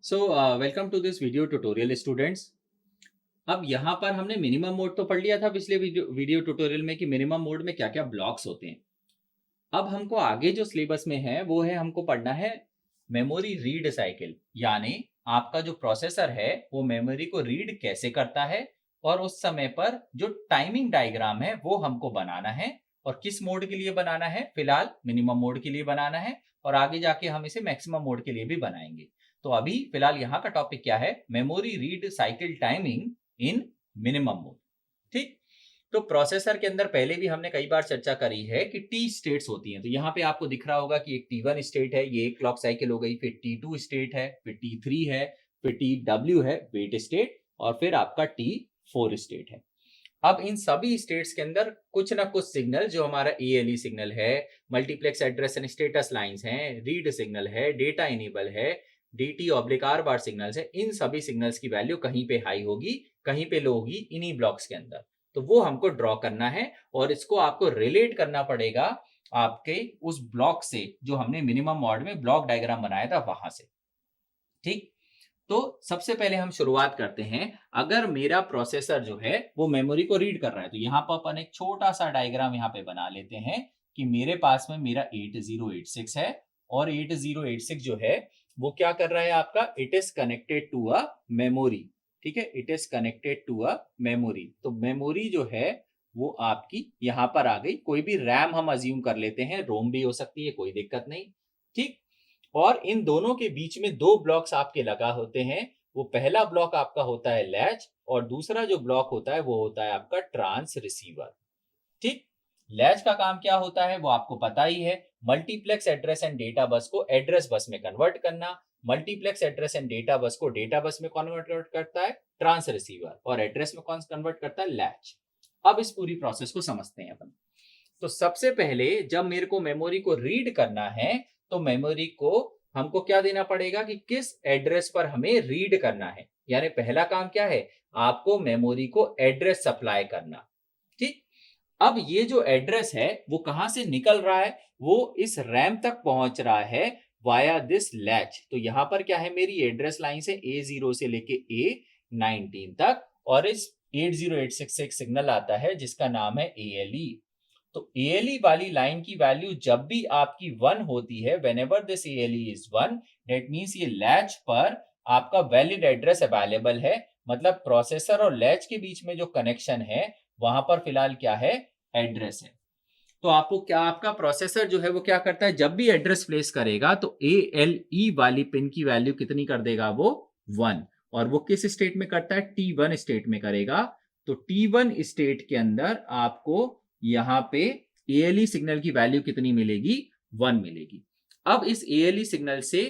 So welcome to this video tutorial students. अब यहाँ पर हमने मिनिमम मोड तो पढ़ लिया था पिछले वीडियो ट्यूटोरियल में कि मिनिमम मोड में क्या क्या ब्लॉक्स होते हैं। अब हमको आगे जो सिलेबस में है वो है हमको पढ़ना है मेमोरी रीड साइकिल, यानी आपका जो प्रोसेसर है वो मेमोरी को रीड कैसे करता है और उस समय पर जो टाइमिंग डायग्राम है वो हमको बनाना है और किस मोड के लिए बनाना है। फिलहाल मिनिमम मोड के लिए बनाना है और आगे जाके हम इसे मैक्सिमम मोड के लिए भी बनाएंगे। तो अभी फिलहाल यहाँ का टॉपिक क्या है, मेमोरी रीड साइकिल टाइमिंग इन मिनिमम मोड। ठीक, तो प्रोसेसर के अंदर पहले भी हमने कई बार चर्चा करी है कि टी स्टेट्स होती हैं। तो यहाँ पे आपको दिख रहा होगा कि एक T1 स्टेट है, ये एक क्लॉक साइकिल हो गई, फिर T2 स्टेट है, फिर T3 है, फिर TW है वेट स्टेट, और फिर आपका T4 स्टेट है। अब इन सभी स्टेट्स के अंदर कुछ ना कुछ सिग्नल, जो हमारा ALE सिग्नल है, multiplex address and status lines हैं, रीड सिग्नल है, डेटा इनेबल है, DT ऑब्लिक R बार सिग्नल्स है, इन सभी सिग्नल्स की वैल्यू कहीं पे हाई होगी, कहीं पे लो होगी इन्हीं ब्लॉक्स के अंदर। तो वो हमको ड्रॉ करना है और इसको आपको रिलेट करना पड़ेगा आपके उस ब्लॉक से जो हमने मिनिमम मोड में ब्लॉक डायग्राम बनाया था वहां से। ठीक, तो सबसे पहले हम शुरुआत करते हैं। अगर मेरा प्रोसेसर जो है वो मेमोरी को रीड कर रहा है तो यहाँ पर अपन एक छोटा सा डायग्राम यहाँ पे बना लेते हैं कि मेरे पास में मेरा 8086 है और 8086 जो है वो क्या कर रहा है आपका, it is connected to a memory. ठीक है, it is connected to a memory. तो मेमोरी जो है वो आपकी यहाँ पर आ गई। कोई भी रैम हम अज्यूम कर लेते हैं, रोम भी हो सकती है, कोई दिक्कत नहीं। ठीक, और इन दोनों के बीच में दो ब्लॉक्स आपके लगा होते हैं। वो पहला ब्लॉक आपका होता है लैच और दूसरा जो ब्लॉक होता है वो होता है आपका ट्रांस रिसीवर। ठीक, लैच का काम क्या होता है वो आपको पता ही है, multiplex address and data bus को एड्रेस बस में कन्वर्ट करना। Multiplex address and data bus को डेटा बस में कन्वर्ट करता है ट्रांस रिसीवर और एड्रेस में कौन कन्वर्ट करता है, लैच। अब इस पूरी प्रोसेस को समझते हैं अपन। तो सबसे पहले जब मेरे को मेमोरी को रीड करना है तो मेमोरी को हमको क्या देना पड़ेगा कि किस एड्रेस पर हमें रीड करना है। यानी पहला काम क्या है, आपको मेमोरी को एड्रेस सप्लाई करना। ठीक, अब ये जो एड्रेस है वो कहां से निकल रहा है, वो इस रैम तक पहुंच रहा है वाया दिस लैच। तो यहां पर क्या है, मेरी एड्रेस लाइन से A0 से लेके A19 तक और इस 8086 से एक सिग्नल आता है जिसका नाम है ALE। तो ALE वाली लाइन की वैल्यू जब भी आपकी 1 होती है, whenever this ALE is 1, that means ये लैच पर आपका वैलिड एड्रेस अवेलेबल है। मतलब प्रोसेसर और लैच के बीच में जो कनेक्शन है वहां पर फिलहाल क्या है, एड्रेस है। तो आपको क्या, आपका प्रोसेसर जो है वो क्या करता है, जब भी एड्रेस प्लेस करेगा तो ALE वाली पिन की वैल्यू कितनी कर देगा, वो 1। और वो किस स्टेट में करता है, T1 स्टेट में करेगा। तो T1 स्टेट के अंदर आपको यहाँ पे ALE सिग्नल की वैल्यू कितनी मिलेगी, 1 मिलेगी। अब इस ALE सिग्नल से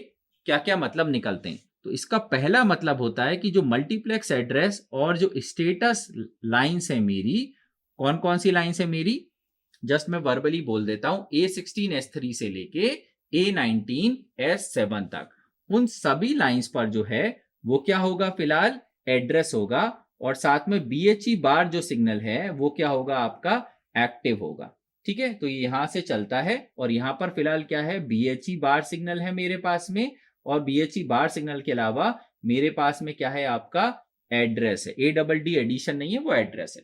क्या क्या मतलब निकलते हैं। तो इसका पहला मतलब होता है कि जो मल्टीप्लेक्स एड्रेस और जो स्टेटस लाइन्स है मेरी, कौन कौन सी लाइन्स है मेरी, जस्ट मैं वर्बली बोल देता हूं, A16S3 से लेके A19S7 तक, उन सभी लाइंस पर जो है वो क्या होगा, फिलहाल एड्रेस होगा। और साथ में BHE बार जो सिग्नल है वो क्या होगा, आपका एक्टिव होगा। ठीक है, तो ये यहां से चलता है और यहां पर फिलहाल क्या है, BHE बार सिग्नल है मेरे पास में। और BHE बार सिग्नल के अलावा मेरे पास में क्या है, आपका एड्रेस है। ADD एडिशन नहीं है, वो एड्रेस है।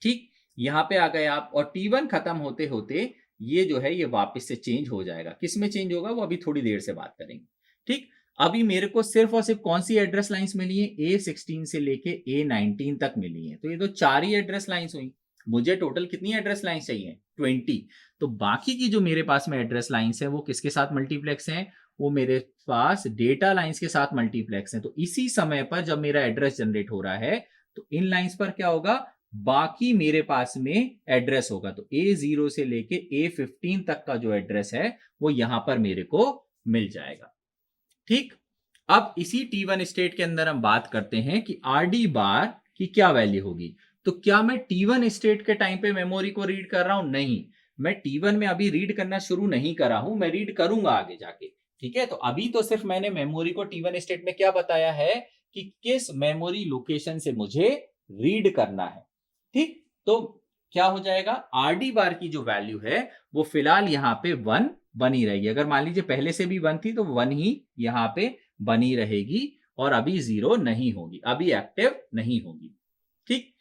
ठीक, यहां पे आ गए आप। और T1 खत्म होते होते ये जो है ये वापस से चेंज हो जाएगा। किस में चेंज होगा वो अभी थोड़ी देर से बात करेंगे। ठीक, अभी मेरे को सिर्फ और सिर्फ कौन सी एड्रेस लाइंस मिली है, A16 से लेके A19 तक मिली है। तो ये तो 4 ही एड्रेस लाइंस हुई। मुझे टोटल कितनी एड्रेस लाइंस चाहिए, 20। तो बाकी की जो मेरे पास में एड्रेस लाइंस है वो किसके साथ मल्टीप्लेक्स है, वो मेरे पास डेटा लाइंस के साथ मल्टीप्लेक्स है। तो इसी समय पर जब मेरा एड्रेस जनरेट हो रहा है तो इन लाइंस पर क्या होगा, बाकी मेरे पास में एड्रेस होगा। तो A0 से लेके A15 तक का जो एड्रेस है वो यहां पर मेरे को मिल जाएगा। ठीक, अब इसी T1 स्टेट के अंदर हम बात करते हैं कि RD बार की क्या वैल्यू होगी। तो क्या मैं T1 स्टेट के टाइम पे मेमोरी को रीड कर रहा हूं, नहीं, मैं T1 में अभी रीड करना शुरू नहीं करा हूं, मैं रीड करूंगा आगे जाके। ठीक है, तो अभी तो सिर्फ मैंने मेमोरी को T1 स्टेट में क्या बताया है कि किस मेमोरी लोकेशन से मुझे रीड करना है। ठीक, तो क्या हो जाएगा, RD बार की जो वैल्यू है वो फिलहाल यहाँ पे 1 बनी रहेगी। अगर मान लीजिए पहले से भी 1 थी तो 1 ही यहाँ पे बनी रहेगी और अभी 0 नहीं होगी, अभी एक्टिव नहीं होगी। ठीक,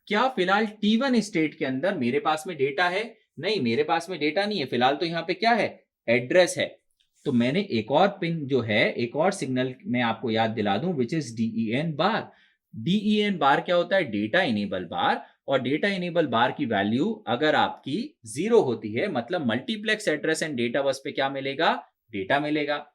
क्या फिलहाल T1 स्टेट के अंदर मेरे पास में डेटा है? नहीं, मेरे पास में डेटा नहीं है। फिलहाल तो यहाँ पे क्या है, एड्रेस है। तो मैंने एक और पिन जो है, एक और सिग्नल मैं आपको याद दिला दूं, which is DEN bar. DEN बार क्या होता है, डेटा इनेबल बार। और डेटा इनेबल बार की वैल्यू अगर आपकी 0 होती है, मतलब multiplex address and data bus पे क्या मिलेगा, डेटा मिलेगा।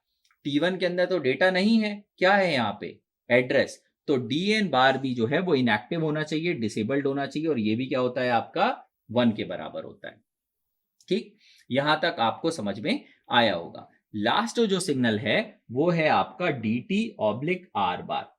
T1 के अंदर तो डेटा नहीं है, क्या है यहाँ पे, एड्रेस। तो DN बार भी जो है वो इनएक्टिव होना चाहिए, डिसेबल्ड होना चाहिए, और ये भी क्या होता है आपका 1 के बराबर होता है। ठीक, यहां तक आपको समझ में आया होगा। लास्ट जो सिग्नल है वो है आपका DT/R बार।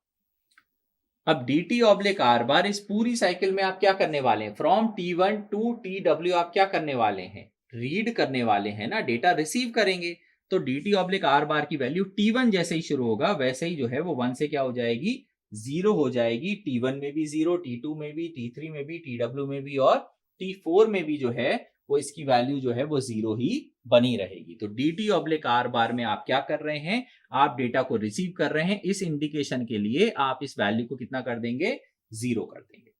अब DT/R बार, इस पूरी साइकिल में आप क्या करने वाले हैं, फ्रॉम T1 टू TW आप क्या करने वाले हैं, रीड करने वाले हैं ना, डेटा रिसीव करेंगे। तो DT/R बार की वैल्यू T1 जैसे ही शुरू होगा वैसे ही जो है वो 1 से क्या हो जाएगी, 0 हो जाएगी। T1 में भी 0, T2 में भी, T3 में भी, TW में भी, और T4 में भी जो है वो इसकी वैल्यू जो है वो 0 ही बनी रहेगी। तो DT/R बार में आप क्या कर रहे हैं, आप डेटा को रिसीव कर रहे हैं, इस इंडिकेशन के लिए आप इस वैल्यू को कितना कर देंगे, 0 कर देंगे।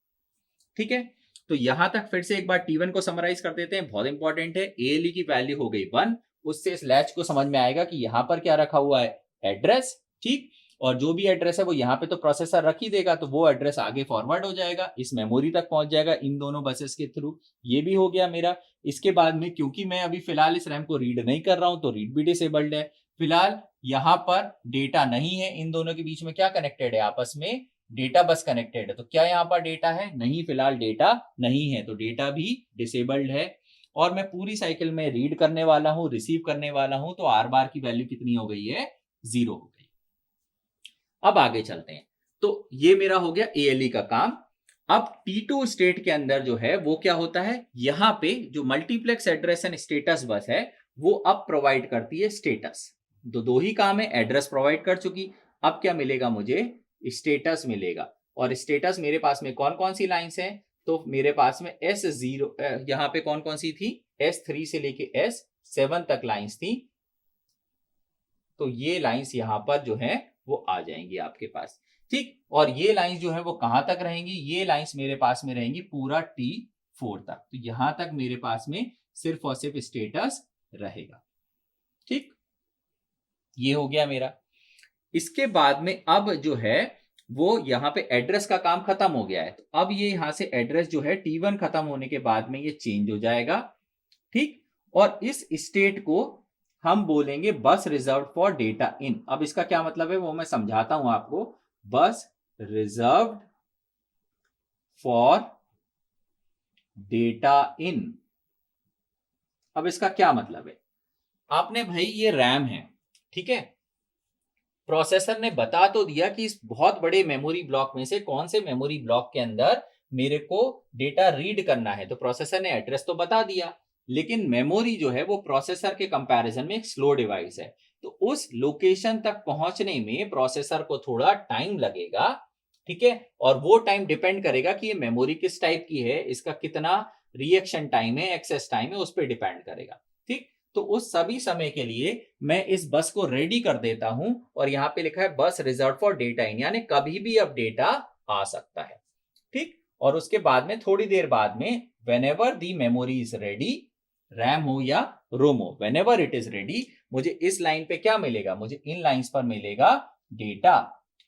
ठीक है, तो यहां तक फिर से एक बार T1 को समराइज कर देते हैं, बहुत इंपॉर्टेंट है। ALE की वैल्यू हो गई 1, उससे इस लैच को समझ में आएगा कि यहां पर क्या रखा हुआ है, एड्रेस। ठीक, और जो भी एड्रेस है वो यहाँ पे तो प्रोसेसर रख ही देगा, तो वो एड्रेस आगे फॉरवर्ड हो जाएगा, इस मेमोरी तक पहुंच जाएगा इन दोनों बसेस के थ्रू। ये भी हो गया मेरा। इसके बाद में क्योंकि मैं अभी फिलहाल इस रैम को रीड नहीं कर रहा हूं तो रीड भी डिसेबल्ड है। फिलहाल यहाँ पर डेटा नहीं है, इन दोनों के बीच में क्या कनेक्टेड है, आपस में डेटा बस कनेक्टेड है। तो क्या यहाँ पर डेटा है, नहीं, फिलहाल डेटा नहीं है, तो डेटा भी डिसेबल्ड है। और मैं पूरी साइकिल में रीड करने वाला हूं, रिसीव करने वाला हूं, तो R बार की वैल्यू कितनी हो गई है, 0 हो गई। अब आगे चलते हैं। तो ये मेरा हो गया ALE का काम। अब T2 स्टेट के अंदर जो है वो क्या होता है, यहां पे जो मल्टीप्लेक्स एड्रेस एंड स्टेटस बस है वो अब प्रोवाइड करती है स्टेटस। दो ही काम है, एड्रेस प्रोवाइड कर चुकी, अब क्या मिलेगा मुझे, स्टेटस मिलेगा। और स्टेटस मेरे पास में कौन कौन सी लाइंस हैं, तो मेरे पास में S0 यहां पे कौन कौन सी थी, S3 से लेके S7 तक लाइंस थी। तो ये लाइंस यहां पर जो है वो आ जाएंगी आपके पास। ठीक, और ये लाइंस जो है वो कहां तक रहेंगी, ये लाइंस मेरे पास में रहेंगी पूरा T4 तक। तो यहां तक मेरे पास में सिर्फ और सिर्फ स्टेटस रहेगा। ठीक, ये हो गया मेरा। इसके बाद में अब जो है वो यहाँ पे एड्रेस का काम खत्म हो गया है, तो अब ये यहां से एड्रेस जो है T1 खत्म होने के बाद में ये चेंज हो जाएगा। ठीक, और इस स्टेट को हम बोलेंगे बस रिजर्व फॉर डेटा इन। अब इसका क्या मतलब है वो मैं समझाता हूं आपको। बस रिजर्व फॉर डेटा इन, अब इसका क्या मतलब है, आपने भाई ये रैम है, ठीक है, प्रोसेसर ने बता तो दिया कि इस बहुत बड़े मेमोरी ब्लॉक में से कौन से मेमोरी ब्लॉक के अंदर मेरे को डेटा रीड करना है, तो प्रोसेसर ने एड्रेस तो बता दिया, लेकिन मेमोरी जो है वो प्रोसेसर के कंपैरिजन में एक स्लो डिवाइस है, तो उस लोकेशन तक पहुंचने में प्रोसेसर को थोड़ा टाइम लगेगा। ठीक है, और वो टाइम डिपेंड करेगा कि ये मेमोरी किस टाइप की है, इसका कितना रिएक्शन टाइम है, एक्सेस टाइम है, उस पर डिपेंड करेगा। ठीक, तो उस सभी समय के लिए मैं इस बस को रेडी कर देता हूं, और यहां पे लिखा है बस रिजर्व फॉर डेटा इन, यानी कभी भी अब डेटा आ सकता है। ठीक, और उसके बाद में थोड़ी देर बाद में whenever the memory is ready, RAM हो या रोम हो, व्हेनेवर इट इज रेडी, मुझे इस लाइन पे क्या मिलेगा, मुझे इन लाइंस पर मिलेगा डेटा।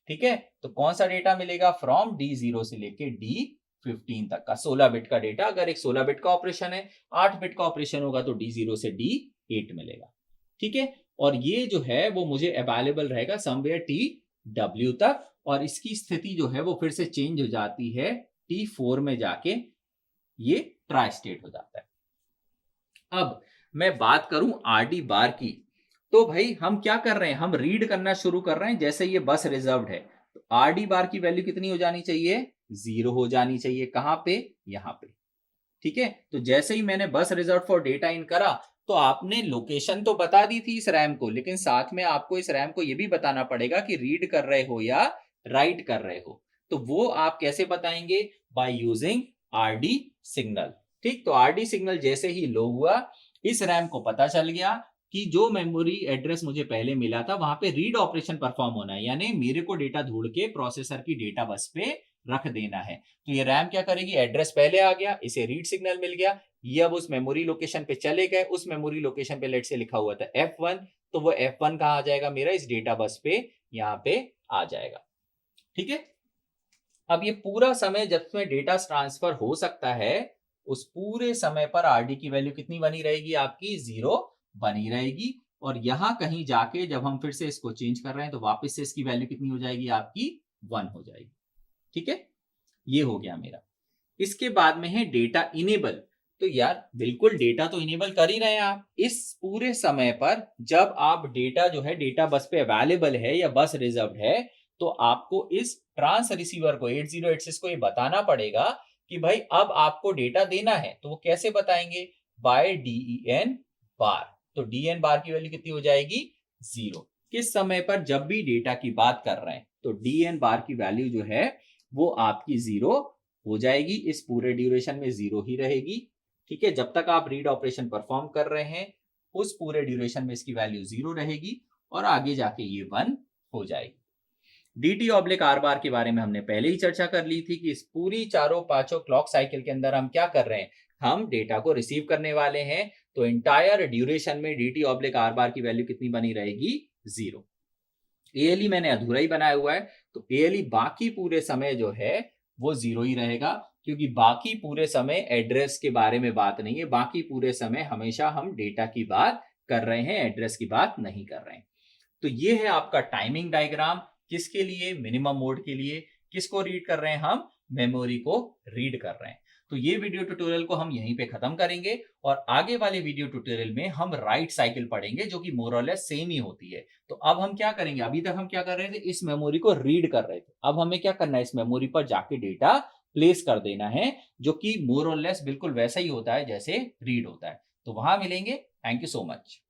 ठीक है, तो कौन सा डेटा मिलेगा, फ्रॉम D0 से लेके D15 तक का 16 बिट का डेटा। अगर एक 16 बिट का ऑपरेशन है, 8 बिट का ऑपरेशन होगा तो D0 से D8 मिलेगा। ठीक है, और ये जो है वो मुझे अवेलेबल रहेगा समवेयर TW तक, और इसकी स्थिति जो है वो फिर से चेंज हो जाती है T4 में जाके, ये ट्राई स्टेट हो जाता है। अब मैं बात करूं RD बार की, तो भाई हम क्या कर रहे हैं, हम रीड करना शुरू कर रहे हैं जैसे ये बस रिजर्व्ड है, तो RD बार की वैल्यू कितनी हो जानी चाहिए, 0 हो जानी चाहिए। कहां पे, यहां पे। ठीक है, तो जैसे ही मैंने बस रिजर्व फॉर डेटा इन करा, तो आपने लोकेशन तो बता दी थी इस रैम को, लेकिन साथ में आपको इस रैम को यह भी बताना पड़ेगा कि रीड कर रहे हो या राइट कर रहे हो। तो वो आप कैसे बताएंगे, बाय यूजिंग RD सिग्नल। ठीक, तो RD सिग्नल जैसे ही लो हुआ, इस रैम को पता चल गया कि जो मेमोरी एड्रेस मुझे पहले मिला था वहां पे रीड ऑपरेशन परफॉर्म होना है, यानी मेरे को डेटा ढूंढ के प्रोसेसर की डेटा बस पे रख देना है। तो ये रैम क्या करेगी, एड्रेस पहले आ गया, इसे रीड सिग्नल मिल गया, ये अब उस मेमोरी लोकेशन पे चले गए, उस मेमोरी लोकेशन पे लेट से लिखा हुआ था F1, तो वो F1 कहाँ आ जाएगा मेरा, इस डेटा बस पे यहाँ पे आ जाएगा। ठीक है, अब ये पूरा समय जब में डेटा ट्रांसफर हो सकता है, उस पूरे समय पर आरडी की वैल्यू कितनी बनी रहेगी, आपकी 0 बनी रहेगी। और यहां कहीं जाके जब हम फिर से इसको चेंज कर रहे हैं तो वापस से इसकी वैल्यू कितनी हो जाएगी, आपकी 1 हो जाएगी। ठीक है, ये हो गया मेरा। इसके बाद में है डेटा इनेबल। तो यार बिल्कुल डेटा तो इनेबल कर ही रहे हैं आप। इस पूरे समय पर जब आप डेटा जो है डेटा बस पे अवेलेबल है या बस रिजर्व्ड है, तो आपको इस ट्रांस रिसीवर को 8086 को ये बताना पड़ेगा कि भाई अब आपको डेटा देना है। तो वो कैसे बताएंगे, बाय DEN बार। तो DEN बार की वैल्यू कितनी हो जाएगी, 0। किस समय पर, जब भी डेटा की बात कर रहे हैं तो DEN बार की वैल्यू जो है वो आपकी 0 हो जाएगी, इस पूरे ड्यूरेशन में 0 ही रहेगी। ठीक है, जब तक आप रीड ऑपरेशन परफॉर्म कर रहे हैं उस पूरे ड्यूरेशन में इसकी वैल्यू 0 रहेगी और आगे जाके ये 1 हो जाएगी। DT ऑब्लिक R बार के बारे में हमने पहले ही चर्चा कर ली थी कि इस पूरी चारों पांचों क्लॉक साइकिल के अंदर हम क्या कर रहे हैं, हम डेटा को रिसीव करने वाले हैं। तो इंटायर ड्यूरेशन में DT ऑब्लिक R बार की वैल्यू कितनी बनी रहेगी, 0। ALE मैंने अधूरा ही बनाया हुआ है, तो ALE बाकी पूरे समय जो है वो 0 ही रहेगा, क्योंकि बाकी पूरे समय एड्रेस के बारे में बात नहीं है, बाकी पूरे समय हमेशा हम डेटा की बात कर रहे हैं, एड्रेस की बात नहीं कर रहे हैं। तो ये है आपका टाइमिंग डायग्राम, किसके लिए, मिनिमम मोड के लिए। किसको रीड कर रहे हैं हम, मेमोरी को रीड कर रहे हैं। तो ये वीडियो ट्यूटोरियल को हम यहीं पे खत्म करेंगे और आगे वाले वीडियो ट्यूटोरियल में हम राइट साइकिल पढ़ेंगे, जो कि मोर और लेस सेम ही होती है। तो अब हम क्या करेंगे, अभी तक हम क्या कर रहे थे, इस मेमोरी को रीड कर रहे थे, अब हमें क्या करना है, इस मेमोरी पर जाके डेटा प्लेस कर देना है, जो कि मोर और लेस बिल्कुल वैसा ही होता है जैसे रीड होता है। तो वहां मिलेंगे। Thank you so much.